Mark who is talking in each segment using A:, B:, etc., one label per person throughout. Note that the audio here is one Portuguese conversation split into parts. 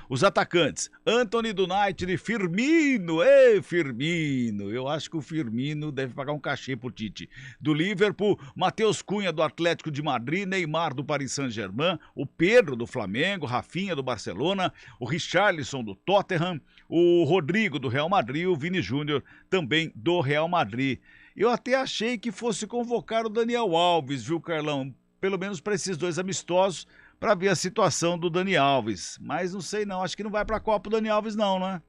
A: Os atacantes, Antony do United e Firmino. Ei, Firmino. Eu acho que o Firmino deve pagar um cachê pro Tite. Do Liverpool, Matheus Cunha do Atlético de Madrid, Neymar do Paris Saint-Germain, o Pedro do Flamengo, Rafinha do Barcelona, o Richarlison do Tottenham, o Rodrigo do Real Madrid, o Vini Júnior também do Real Madrid. Eu até achei que fosse convocar o Daniel Alves, viu, Carlão? Pelo menos para esses dois amistosos, para ver a situação do Dani Alves. Mas não sei não, acho que não vai para a Copa o Dani Alves não, né?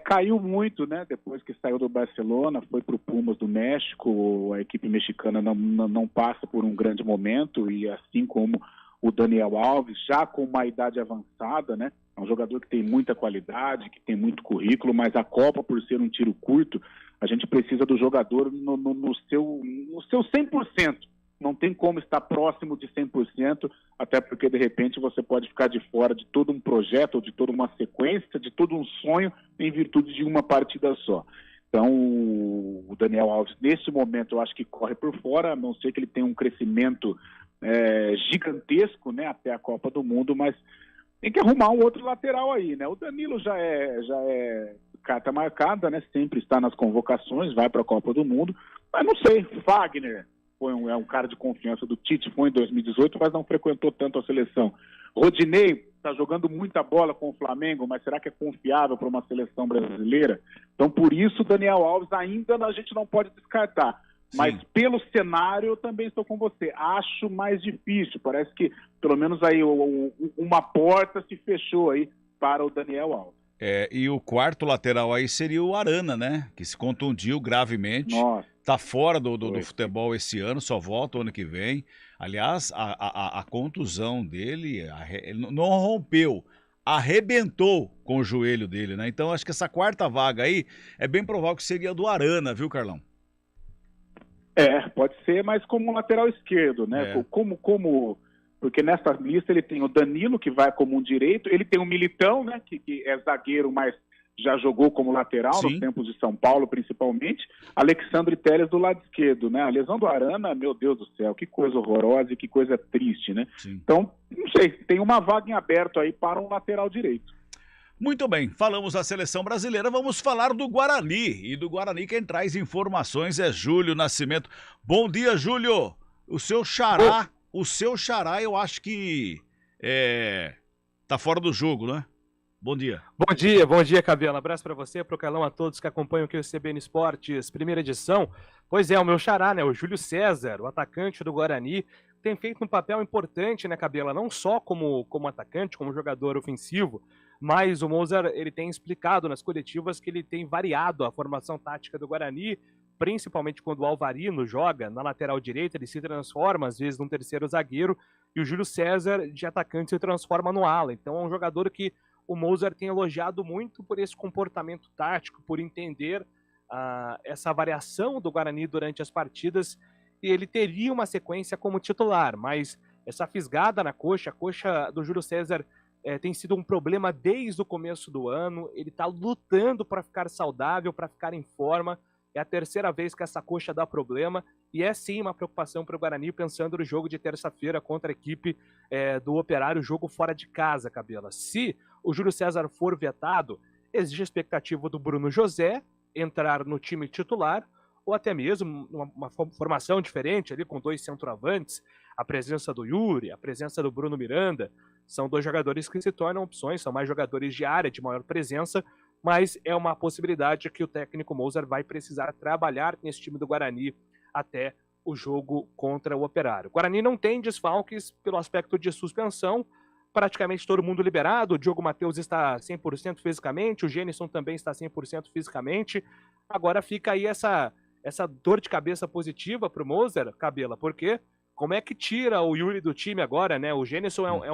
B: Caiu muito, né? Depois que saiu do Barcelona, foi para o Pumas do México. A equipe mexicana não passa por um grande momento, e assim como o Daniel Alves, já com uma idade avançada, né? É um jogador que tem muita qualidade, que tem muito currículo, mas a Copa, por ser um tiro curto, a gente precisa do jogador no seu 100%. Não tem como estar próximo de 100%, até porque, de repente, você pode ficar de fora de todo um projeto, ou de toda uma sequência, de todo um sonho, em virtude de uma partida só. Então, o Daniel Alves, nesse momento, eu acho que corre por fora, a não ser que ele tenha um crescimento gigantesco, né, até a Copa do Mundo, mas tem que arrumar um outro lateral aí, né? O Danilo já é carta marcada, né? Sempre está nas convocações, vai para a Copa do Mundo, mas não sei, Fagner é um cara de confiança do Tite, foi em 2018, mas não frequentou tanto a seleção. Rodinei está jogando muita bola com o Flamengo, mas será que é confiável para uma seleção brasileira? Então, por isso, Daniel Alves ainda a gente não pode descartar.
A: Sim.
B: Mas pelo cenário, eu também estou com você. Acho mais difícil. Parece que, pelo menos aí, uma porta se fechou aí para o Daniel Alves.
A: E o quarto lateral aí seria o Arana, né? Que se contundiu gravemente.
B: Nossa.
A: Tá fora do futebol esse ano, só volta o ano que vem. Aliás, a contusão dele, ele não rompeu, arrebentou com o joelho dele, né? Então acho que essa quarta vaga aí é bem provável que seria do Arana, viu, Carlão?
B: Pode ser, mas como um lateral esquerdo, né? Porque nessa lista ele tem o Danilo, que vai como um direito, ele tem o Militão, né? Que é zagueiro, mas já jogou como lateral,
A: sim,
B: nos tempos de São Paulo, principalmente. Alexandre Telles do lado esquerdo, né? A lesão do Arana, meu Deus do céu, que coisa horrorosa e que coisa triste, né?
A: Sim.
B: Então, não sei, tem uma vaga em aberto aí para um lateral direito.
A: Muito bem, falamos da seleção brasileira, vamos falar do Guarani. E do Guarani quem traz informações é Júlio Nascimento. Bom dia, Júlio. O seu xará eu acho que tá fora do jogo, né? Bom dia.
C: Bom dia, Cabelo. Abraço para você, pro Carlão, a todos que acompanham aqui o CBN Esportes, primeira edição. Pois é, o meu xará, né, o Júlio César, o atacante do Guarani, tem feito um papel importante, né, Cabelo, não só como atacante, como jogador ofensivo, mas o Moser, ele tem explicado nas coletivas que ele tem variado a formação tática do Guarani, principalmente quando o Alvarino joga na lateral direita, ele se transforma às vezes num terceiro zagueiro, e o Júlio César de atacante se transforma no ala. Então é um jogador que o Moser tem elogiado muito por esse comportamento tático, por entender essa variação do Guarani durante as partidas, e ele teria uma sequência como titular, mas essa fisgada na coxa, a coxa do Júlio César tem sido um problema desde o começo do ano, ele está lutando para ficar saudável, para ficar em forma, é a terceira vez que essa coxa dá problema, e é sim uma preocupação para o Guarani, pensando no jogo de terça-feira contra a equipe do Operário, jogo fora de casa, Cabela. Se o Júlio César for vetado, existe a expectativa do Bruno José entrar no time titular, ou até mesmo uma formação diferente ali com dois centroavantes, a presença do Yuri, a presença do Bruno Miranda, são dois jogadores que se tornam opções, são mais jogadores de área, de maior presença, mas é uma possibilidade que o técnico Moser vai precisar trabalhar nesse time do Guarani até o jogo contra o Operário. O Guarani não tem desfalques pelo aspecto de suspensão, praticamente todo mundo liberado, o Diogo Matheus está 100% fisicamente, o Gênison também está 100% fisicamente, agora fica aí essa dor de cabeça positiva para o Moser, Cabela, porque como é que tira o Yuri do time agora, né? O Gênison é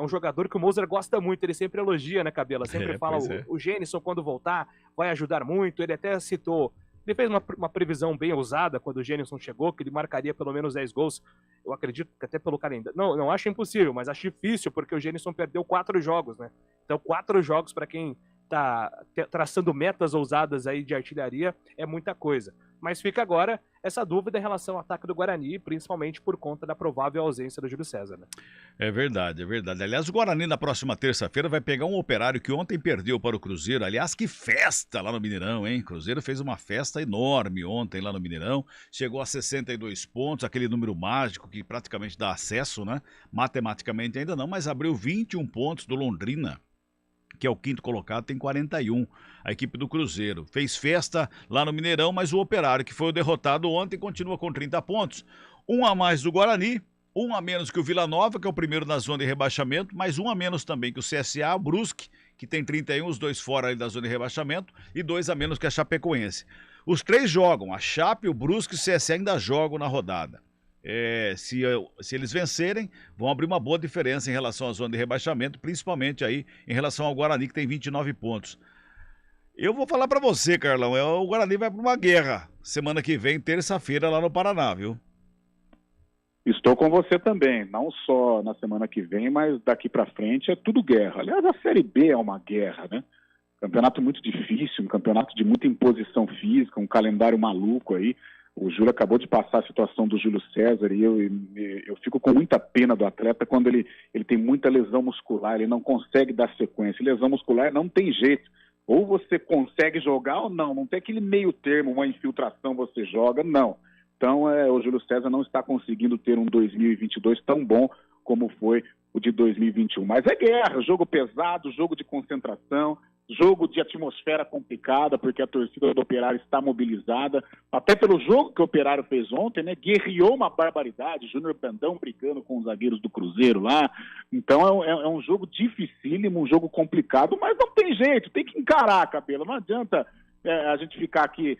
C: um jogador que o Moser gosta muito, ele sempre elogia, né, Cabela? Sempre fala, o Gênison, quando voltar, vai ajudar muito. Ele até citou, ele fez uma previsão bem ousada quando o Gênison chegou, que ele marcaria pelo menos 10 gols. Eu acredito que até pelo calendário. Não acho impossível, mas acho difícil, porque o Gênison perdeu 4 jogos, né? Então, 4 jogos para quem tá traçando metas ousadas aí de artilharia é muita coisa. Mas fica agora essa dúvida em relação ao ataque do Guarani, principalmente por conta da provável ausência do Júlio César, né?
A: É verdade, é verdade. Aliás, o Guarani na próxima terça-feira vai pegar um Operário que ontem perdeu para o Cruzeiro. Aliás, que festa lá no Mineirão, hein? O Cruzeiro fez uma festa enorme ontem lá no Mineirão. Chegou a 62 pontos, aquele número mágico que praticamente dá acesso, né? Matematicamente ainda não, mas abriu 21 pontos do Londrina, que é o quinto colocado, tem 41. A equipe do Cruzeiro fez festa lá no Mineirão, mas o Operário, que foi o derrotado ontem, continua com 30 pontos. Um a mais do Guarani, um a menos que o Vila Nova, que é o primeiro na zona de rebaixamento, mas um a menos também que o CSA, o Brusque, que tem 31, os dois fora ali da zona de rebaixamento, e 2 a menos que a Chapecoense. Os 3 jogam, a Chape, o Brusque e o CSA ainda jogam na rodada. Se eles vencerem, vão abrir uma boa diferença em relação à zona de rebaixamento, principalmente aí em relação ao Guarani, que tem 29 pontos. Eu vou falar pra você, Carlão, o Guarani vai pra uma guerra semana que vem, terça-feira, lá no Paraná, viu?
B: Estou com você também, não só na semana que vem, mas daqui pra frente é tudo guerra. Aliás, a Série B é uma guerra, né? Campeonato muito difícil, um campeonato de muita imposição física, um calendário maluco aí. O Júlio acabou de passar a situação do Júlio César e eu fico com muita pena do atleta quando ele tem muita lesão muscular, ele não consegue dar sequência. Lesão muscular não tem jeito. Ou você consegue jogar ou não tem aquele meio termo, uma infiltração você joga, não. Então o Júlio César não está conseguindo ter um 2022 tão bom como foi o de 2021. Mas é guerra, jogo pesado, jogo de concentração, jogo de atmosfera complicada, porque a torcida do Operário está mobilizada, até pelo jogo que o Operário fez ontem, né? Guerreou uma barbaridade, Júnior Brandão brigando com os zagueiros do Cruzeiro lá. Então é um jogo dificílimo, um jogo complicado, mas não tem jeito, tem que encarar, Cabelo. Não adianta a gente ficar aqui,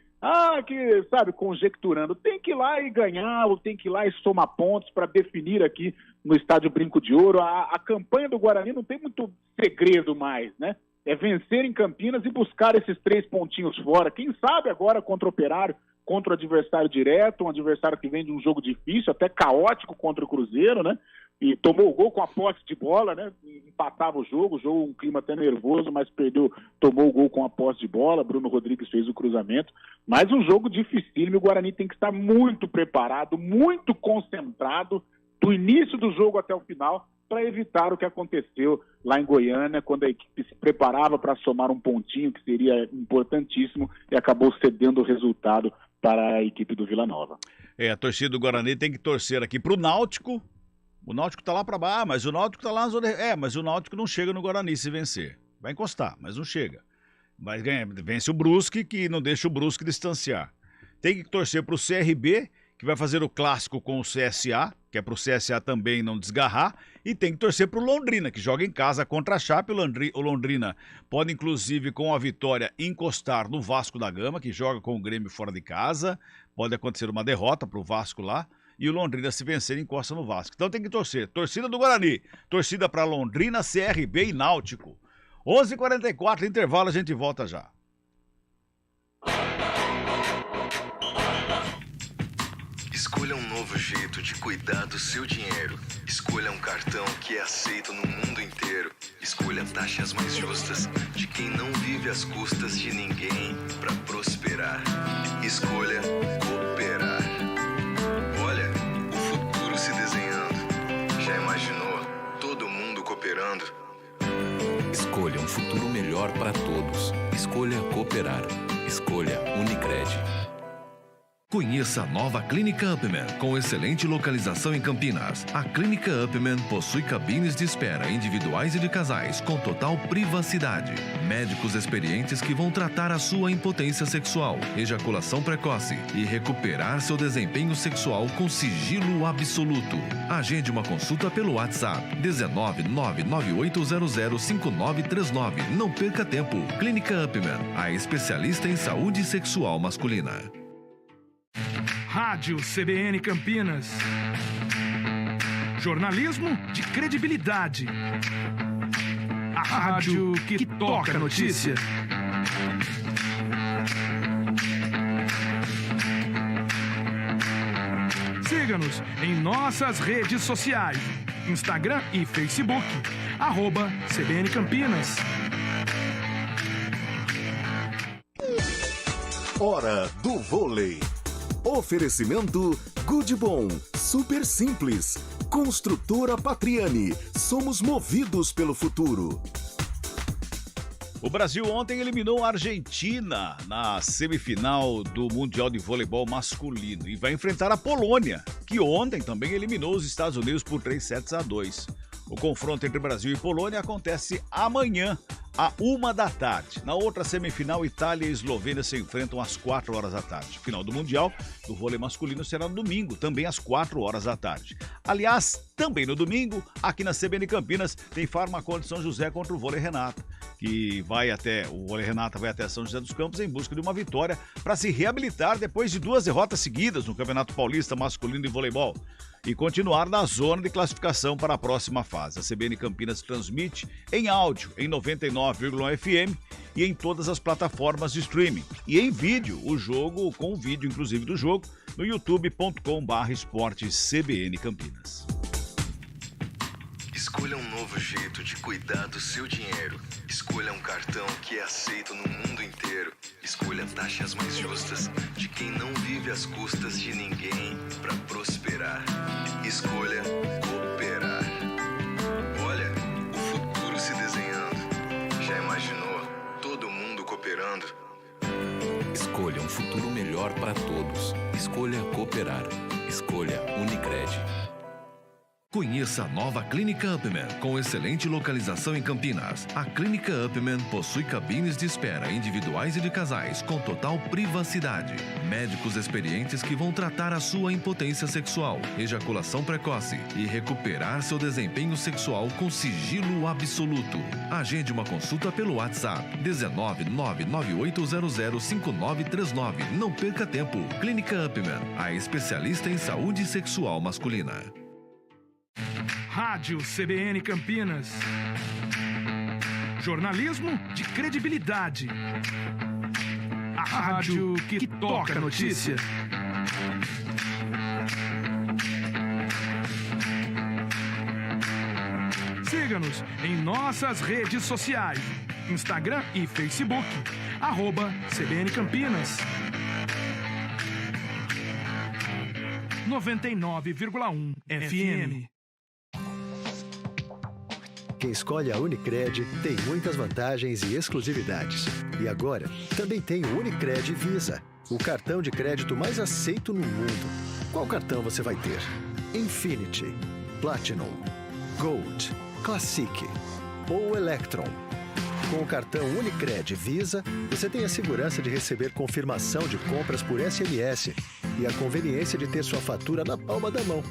B: conjecturando. Tem que ir lá e ganhar, ou tem que ir lá e somar pontos para definir aqui no Estádio Brinco de Ouro. A campanha do Guarani não tem muito segredo mais, né? É vencer em Campinas e buscar esses 3 pontinhos fora. Quem sabe agora contra o Operário, contra o adversário direto, um adversário que vem de um jogo difícil, até caótico contra o Cruzeiro, né? E tomou o gol com a posse de bola, né? Empatava o jogo, um clima até nervoso, mas tomou o gol com a posse de bola. Bruno Rodrigues fez o cruzamento. Mas um jogo dificílimo, o Guarani tem que estar muito preparado, muito concentrado, do início do jogo até o final, para evitar o que aconteceu lá em Goiânia, quando a equipe se preparava para somar um pontinho, que seria importantíssimo, e acabou cedendo o resultado para a equipe do Vila Nova.
A: A torcida do Guarani tem que torcer aqui para o Náutico. O Náutico tá lá para baixo, mas o Náutico tá lá na zona... mas o Náutico não chega no Guarani se vencer. Vai encostar, mas não chega. Vai ganhar, vence o Brusque, que não deixa o Brusque distanciar. Tem que torcer para o CRB, que vai fazer o clássico com o CSA, que é para o CSA também não desgarrar, e tem que torcer para o Londrina, que joga em casa contra a Chape. O Londrina pode, inclusive, com a vitória, encostar no Vasco da Gama, que joga com o Grêmio fora de casa. Pode acontecer uma derrota para o Vasco lá, e o Londrina, se vencer, encosta no Vasco. Então tem que torcer. Torcida do Guarani, torcida para Londrina, CRB e Náutico. 11h44, intervalo, a gente volta já.
D: Escolha um novo jeito de cuidar do seu dinheiro. Escolha um cartão que é aceito no mundo inteiro. Escolha taxas mais justas de quem não vive às custas de ninguém para prosperar. Escolha cooperar. Olha, o futuro se desenhando. Já imaginou todo mundo cooperando?
E: Escolha um futuro melhor para todos. Escolha cooperar. Escolha Unicred.
F: Conheça a nova Clínica Upman, com excelente localização em Campinas. A Clínica Upman possui cabines de espera individuais e de casais, com total privacidade. Médicos experientes que vão tratar a sua impotência sexual, ejaculação precoce e recuperar seu desempenho sexual com sigilo absoluto. Agende uma consulta pelo WhatsApp 19998005939. Não perca tempo. Clínica Upman, a especialista em saúde sexual masculina.
G: Rádio CBN Campinas. Jornalismo de credibilidade. A rádio que toca a notícia. Siga-nos em nossas redes sociais. Instagram e Facebook. @CBN Campinas.
H: Hora do vôlei. Oferecimento Good Bom, super simples. Construtora Patriani, somos movidos pelo futuro.
A: O Brasil ontem eliminou a Argentina na semifinal do Mundial de Voleibol Masculino e vai enfrentar a Polônia, que ontem também eliminou os Estados Unidos por 3-2. O confronto entre Brasil e Polônia acontece amanhã, à 13h. Na outra semifinal, Itália e Eslovênia se enfrentam às 16h. Final do Mundial do vôlei masculino será no domingo, também às 16h. Aliás, também no domingo, aqui na CBN Campinas, tem Farmacon de São José contra o Vôlei Renata, o Vôlei Renata vai até São José dos Campos em busca de uma vitória para se reabilitar depois de 2 derrotas seguidas no Campeonato Paulista Masculino de Voleibol e continuar na zona de classificação para a próxima fase. A CBN Campinas transmite em áudio em 99,1 FM e em todas as plataformas de streaming. E em vídeo, o jogo, com o vídeo inclusive do jogo, no youtube.com/esportescbn Campinas.
D: Escolha um novo jeito de cuidar do seu dinheiro. Escolha um cartão que é aceito no mundo inteiro. Escolha taxas mais justas de quem não vive às custas de ninguém para prosperar. Escolha cooperar. Olha, o futuro se desenhando. Já imaginou todo mundo cooperando?
E: Escolha um futuro melhor para todos. Escolha cooperar. Escolha Unicred.
F: Conheça a nova Clínica Upman, com excelente localização em Campinas. A Clínica Upman possui cabines de espera individuais e de casais, com total privacidade. Médicos experientes que vão tratar a sua impotência sexual, ejaculação precoce e recuperar seu desempenho sexual com sigilo absoluto. Agende uma consulta pelo WhatsApp 19998005939. Não perca tempo. Clínica Upman, a especialista em saúde sexual masculina.
G: Rádio CBN Campinas. Jornalismo de credibilidade. A rádio que toca a notícia. Siga-nos em nossas redes sociais. Instagram e Facebook. @CBN Campinas. 99,1 FM.
I: Quem escolhe a Unicred tem muitas vantagens e exclusividades. E agora, também tem o Unicred Visa, o cartão de crédito mais aceito no mundo. Qual cartão você vai ter? Infinity, Platinum, Gold, Classic ou Electron? Com o cartão Unicred Visa, você tem a segurança de receber confirmação de compras por SMS e a conveniência de ter sua fatura na palma da mão.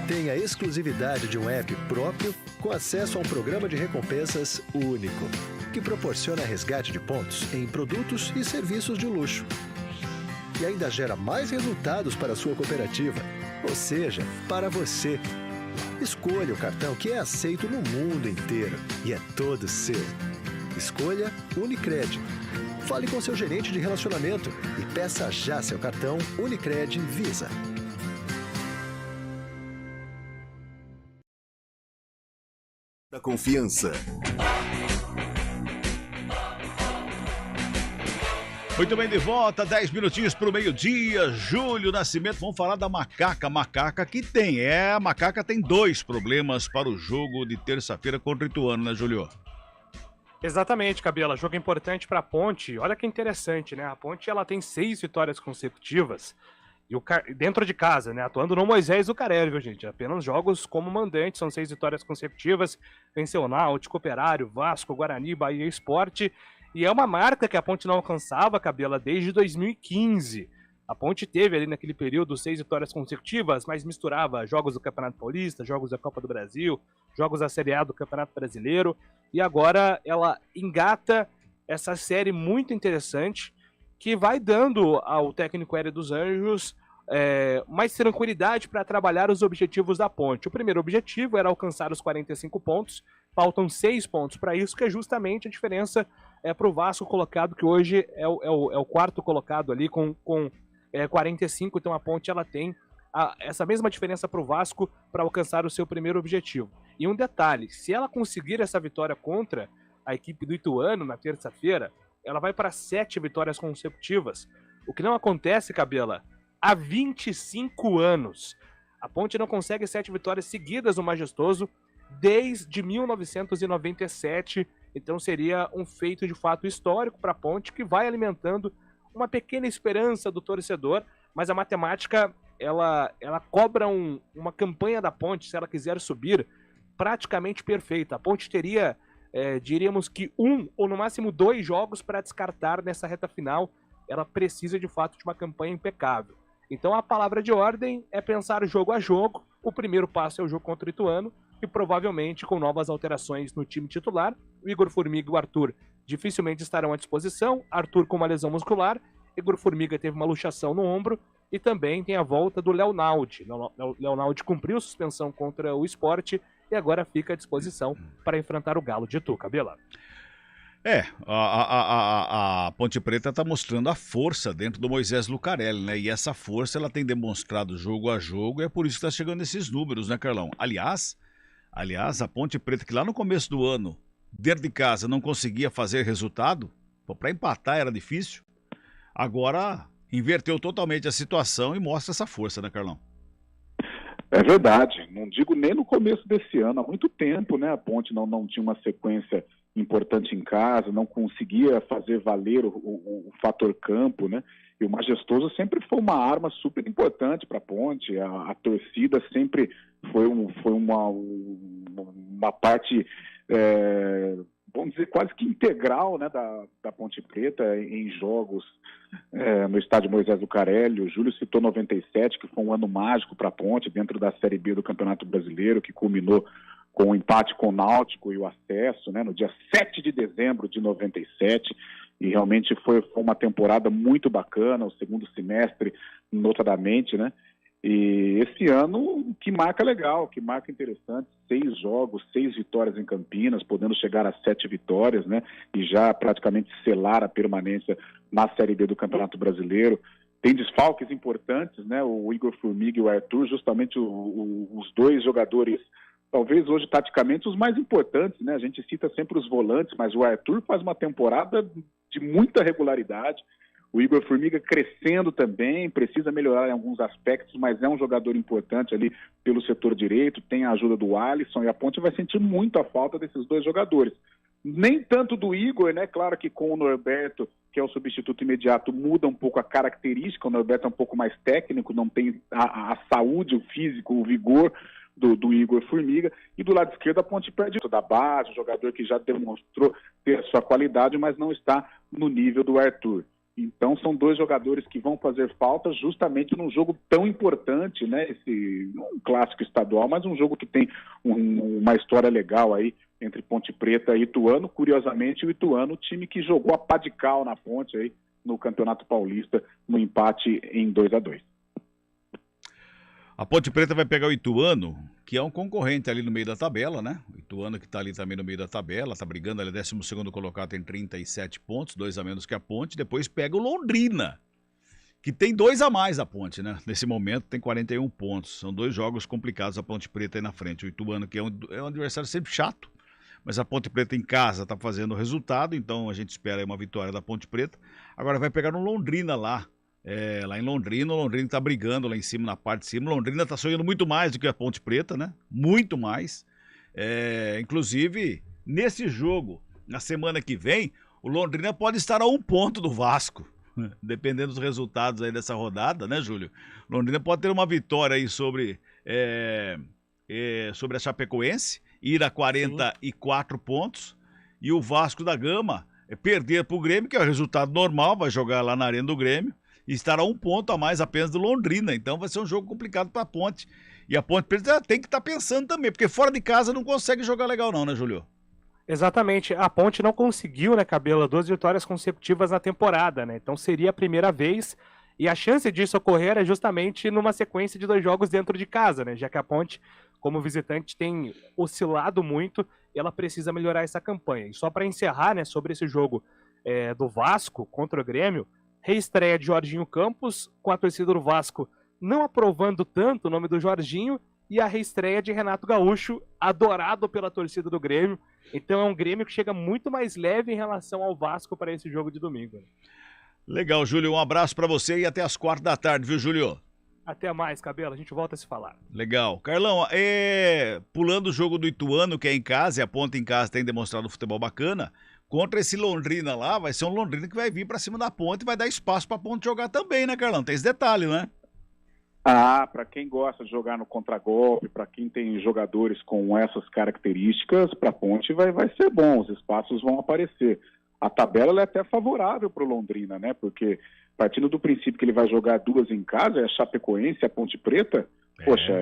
I: Tem a exclusividade de um app próprio com acesso a um programa de recompensas único, que proporciona resgate de pontos em produtos e serviços de luxo. E ainda gera mais resultados para a sua cooperativa, ou seja, para você. Escolha o cartão que é aceito no mundo inteiro e é todo seu. Escolha Unicred. Fale com seu gerente de relacionamento e peça já seu cartão Unicred Visa.
H: Da confiança.
A: Muito bem, de volta, 10 minutinhos para o meio-dia. Júlio Nascimento, vamos falar da Macaca. Macaca que tem, a Macaca tem 2 problemas para o jogo de terça-feira contra o Ituano, né, Júlio?
C: Exatamente, Cabela. Jogo importante para a Ponte. Olha que interessante, né? A Ponte ela tem 6 vitórias consecutivas e dentro de casa, né? Atuando no Moisés Zucarelli, viu, gente? Apenas jogos como mandante, são 6 vitórias consecutivas. Venceu o Náutico, Operário, Vasco, Guarani, Bahia Esporte. E é uma marca que a Ponte não alcançava, Cabela, desde 2015. A Ponte teve ali naquele período 6 vitórias consecutivas, mas misturava jogos do Campeonato Paulista, jogos da Copa do Brasil, jogos da Série A do Campeonato Brasileiro. E agora ela engata essa série muito interessante que vai dando ao técnico Hélio dos Anjos mais tranquilidade para trabalhar os objetivos da Ponte. O primeiro objetivo era alcançar os 45 pontos, faltam 6 pontos para isso, que é justamente a diferença para o Vasco colocado, que hoje é o quarto colocado ali com 45, então a Ponte ela tem essa mesma diferença para o Vasco para alcançar o seu primeiro objetivo. E um detalhe, se ela conseguir essa vitória contra a equipe do Ituano na terça-feira, ela vai para 7 vitórias consecutivas. o que não acontece, Cabela, há 25 anos. A Ponte não consegue 7 vitórias seguidas no Majestoso desde 1997, então seria um feito de fato histórico para a Ponte, que vai alimentando uma pequena esperança do torcedor, mas a matemática ela cobra uma campanha da Ponte, se ela quiser subir, praticamente perfeita. A Ponte teria, diríamos que 1 ou no máximo 2 jogos para descartar nessa reta final. Ela precisa de fato de uma campanha impecável. Então a palavra de ordem é pensar jogo a jogo. O primeiro passo é o jogo contra o Ituano, e provavelmente com novas alterações no time titular. O Igor Formiga e o Arthur dificilmente estarão à disposição. Arthur com uma lesão muscular, Igor Formiga teve uma luxação no ombro, e também tem a volta do Leonaldi. Leonaldi cumpriu suspensão contra o Sport e agora fica à disposição para enfrentar o Galo de Itu, Cabela.
A: A Ponte Preta está mostrando a força dentro do Moisés Lucarelli, né? E essa força ela tem demonstrado jogo a jogo, e é por isso que está chegando esses números, né, Carlão? Aliás, a Ponte Preta, que lá no começo do ano, dentro de casa, não conseguia fazer resultado, para empatar era difícil, agora inverteu totalmente a situação e mostra essa força, né, Carlão?
B: É verdade, não digo nem no começo desse ano, há muito tempo, né, a Ponte não tinha uma sequência importante em casa, não conseguia fazer valer o fator campo, né, e o Majestoso sempre foi uma arma super importante para a Ponte, a torcida sempre foi uma parte, vamos dizer, quase que integral, né, da Ponte Preta em jogos no estádio Moisés Lucarelli. O Júlio citou 97, que foi um ano mágico para a Ponte, dentro da Série B do Campeonato Brasileiro, que culminou com o empate com o Náutico e o acesso, né, no dia 7 de dezembro de 97, e realmente foi uma temporada muito bacana, o segundo semestre, notadamente, né, e esse ano que marca legal, que marca interessante, 6 jogos, 6 vitórias em Campinas, podendo chegar a 7 vitórias, né, e já praticamente selar a permanência na Série B do Campeonato Brasileiro. Tem desfalques importantes, né, o Igor Formiga e o Arthur, justamente os dois jogadores, talvez hoje taticamente os mais importantes, né, a gente cita sempre os volantes, mas o Arthur faz uma temporada de muita regularidade. O Igor Formiga crescendo também, precisa melhorar em alguns aspectos, mas é um jogador importante ali pelo setor direito, tem a ajuda do Alisson, e a Ponte vai sentir muito a falta desses dois jogadores. Nem tanto do Igor, né? Claro que com o Norberto, que é o substituto imediato, muda um pouco a característica. O Norberto é um pouco mais técnico, não tem a saúde, o físico, o vigor do Igor Formiga. E do lado esquerdo a Ponte perde da base, um jogador que já demonstrou ter a sua qualidade, mas não está no nível do Arthur. Então são dois jogadores que vão fazer falta justamente num jogo tão importante, né? Um clássico estadual, mas um jogo que tem uma história legal aí entre Ponte Preta e Ituano. Curiosamente, o Ituano, o time que jogou a pá de cal na Ponte aí no Campeonato Paulista, no empate em 2-2.
A: A Ponte Preta vai pegar o Ituano, que é um concorrente ali no meio da tabela, né? O Ituano que está ali também no meio da tabela, está brigando, ele é 12º colocado, tem 37 pontos, 2 a menos que a Ponte. Depois pega o Londrina, que tem 2 a mais a Ponte, né? Nesse momento tem 41 pontos. São 2 jogos complicados a Ponte Preta aí na frente. O Ituano, que é um adversário sempre chato, mas a Ponte Preta em casa está fazendo o resultado, então a gente espera aí uma vitória da Ponte Preta. Agora vai pegar no Londrina lá. Lá em Londrina, o Londrina está brigando lá em cima, na parte de cima. O Londrina está sonhando muito mais do que a Ponte Preta, né? Muito mais. Inclusive, nesse jogo, na semana que vem, o Londrina pode estar a 1 ponto do Vasco, dependendo dos resultados aí dessa rodada, né, Júlio? O Londrina pode ter uma vitória aí sobre a Chapecoense, ir a 44 pontos, e o Vasco da Gama perder para o Grêmio, que é o resultado normal, vai jogar lá na Arena do Grêmio, e estará 1 ponto a mais apenas do Londrina. Então vai ser um jogo complicado para a Ponte. E a Ponte Preta tem que estar pensando também, porque fora de casa não consegue jogar legal não, né, Júlio?
C: Exatamente. A Ponte não conseguiu, né, Cabela, 2 vitórias consecutivas na temporada, né? Então seria a primeira vez, e a chance disso ocorrer é justamente numa sequência de 2 jogos dentro de casa, né? Já que a Ponte, como visitante, tem oscilado muito e ela precisa melhorar essa campanha. E só para encerrar, né, sobre esse jogo do Vasco contra o Grêmio, reestreia de Jorginho Campos, com a torcida do Vasco não aprovando tanto o nome do Jorginho, e a reestreia de Renato Gaúcho, adorado pela torcida do Grêmio. Então é um Grêmio que chega muito mais leve em relação ao Vasco para esse jogo de domingo.
A: Legal, Júlio. Um abraço pra você e até as 4 da tarde, viu, Júlio?
C: Até mais, Cabelo. A gente volta a se falar.
A: Legal. Carlão, pulando o jogo do Ituano, que é em casa, e a Ponte em casa tem demonstrado um futebol bacana, contra esse Londrina lá, vai ser um Londrina que vai vir pra cima da Ponte e vai dar espaço pra Ponte jogar também, né, Carlão? Tem esse detalhe, né?
B: Para quem gosta de jogar no contragolpe, para quem tem jogadores com essas características, para a Ponte vai ser bom, os espaços vão aparecer. A tabela ela é até favorável para o Londrina, né? Porque partindo do princípio que ele vai jogar 2 em casa, é a Chapecoense e a Ponte Preta, poxa,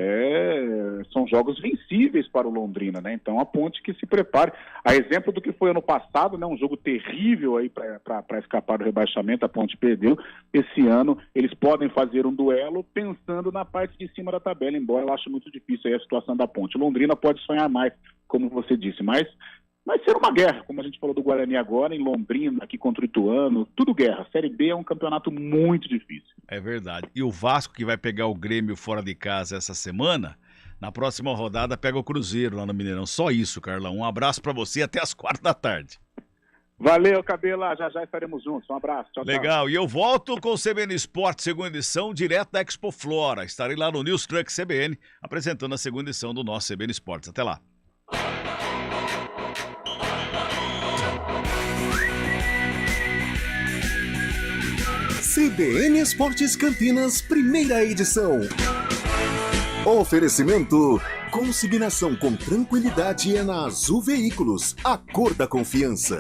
B: são jogos vencíveis para o Londrina, né? Então a Ponte que se prepare. A exemplo do que foi ano passado, né? Um jogo terrível aí para escapar do rebaixamento, a Ponte perdeu. Esse ano eles podem fazer um duelo pensando na parte de cima da tabela, embora eu acho muito difícil aí a situação da Ponte. O Londrina pode sonhar mais, como você disse, mas vai ser uma guerra, como a gente falou do Guarani agora, em Londrina, aqui contra o Ituano, tudo guerra. A Série B é um campeonato muito difícil.
A: É verdade. E o Vasco, que vai pegar o Grêmio fora de casa essa semana, na próxima rodada pega o Cruzeiro lá no Mineirão. Só isso, Carlão. Um abraço pra você até as 4 da tarde.
B: Valeu, Cabela. Já estaremos juntos. Um abraço. Tchau,
A: Legal.
B: tchau.
A: E eu volto com o CBN Esporte, segunda edição, direto da Expo Flora. Estarei lá no News Truck CBN, apresentando a segunda edição do nosso CBN Esportes. Até lá.
H: CBN Esportes Campinas, primeira edição. Oferecimento: consignação com tranquilidade é na Azul Veículos, a cor da confiança.